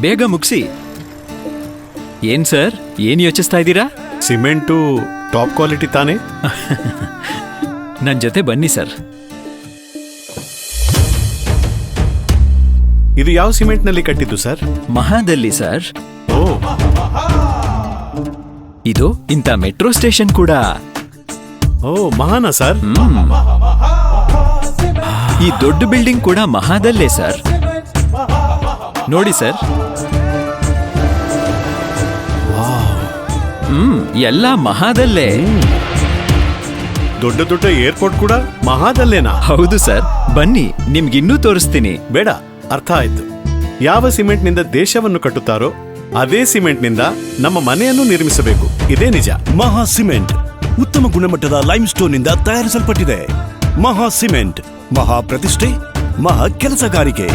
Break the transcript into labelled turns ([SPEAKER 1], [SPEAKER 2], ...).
[SPEAKER 1] ಬೇಗ ಮುಗಿಸಿ. ಏನ್ ಸರ್, ಏನ್ ಯೋಚಿಸ್ತಾ ಇದ್ದೀರಾ?
[SPEAKER 2] ಸಿಮೆಂಟು ಟಾಪ್ ಕ್ವಾಲಿಟಿ ತಾನೇ?
[SPEAKER 1] ನನ್ ಜೊತೆ ಬನ್ನಿ ಸರ್.
[SPEAKER 2] ಇದು ಯಾವ ಸಿಮೆಂಟ್ ನಲ್ಲಿ ಕಟ್ಟಿದ್ದು ಸರ್?
[SPEAKER 1] ಮಹಾದಲ್ಲಿ ಸರ್.
[SPEAKER 2] ಓ,
[SPEAKER 1] ಇದು ಇಂಥ ಮೆಟ್ರೋ ಸ್ಟೇಷನ್ ಕೂಡ.
[SPEAKER 2] ಓ ಮಹಾನಾ ಸರ್?
[SPEAKER 1] ಈ ದೊಡ್ಡ ಬಿಲ್ಡಿಂಗ್ ಕೂಡ ಮಹಾದಲ್ಲೇ ಸರ್. ನೋಡಿ ಸರ್. ಎಲ್ಲ ಮಹಾದಲ್ಲೇ.
[SPEAKER 2] ದೊಡ್ಡ ದೊಡ್ಡ ಏರ್ಪೋರ್ಟ್ ಕೂಡ ಮಹಾದಲ್ಲೇನಾ?
[SPEAKER 1] ಹೌದು ಸರ್, ಬನ್ನಿ ನಿಮ್ಗಿನ್ನೂ ತೋರಿಸ್ತೀನಿ.
[SPEAKER 2] ಬೇಡ, ಅರ್ಥ ಆಯ್ತು. ಯಾವ ಸಿಮೆಂಟ್ ನಿಂದ ದೇಶವನ್ನು ಕಟ್ಟುತ್ತಾರೋ ಅದೇ ಸಿಮೆಂಟ್ ನಿಂದ ನಮ್ಮ ಮನೆಯನ್ನು ನಿರ್ಮಿಸಬೇಕು. ಇದೇ ನಿಜ.
[SPEAKER 3] ಮಹಾ ಸಿಮೆಂಟ್ ಉತ್ತಮ ಗುಣಮಟ್ಟದ ಲೈಮ್ ಸ್ಟೋನ್ ನಿಂದ ತಯಾರಿಸಲ್ಪಟ್ಟಿದೆ. ಮಹಾ ಸಿಮೆಂಟ್, ಮಹಾ ಪ್ರತಿಷ್ಠೆ, ಮಹಾ ಕೆಲಸಗಾರಿಕೆ.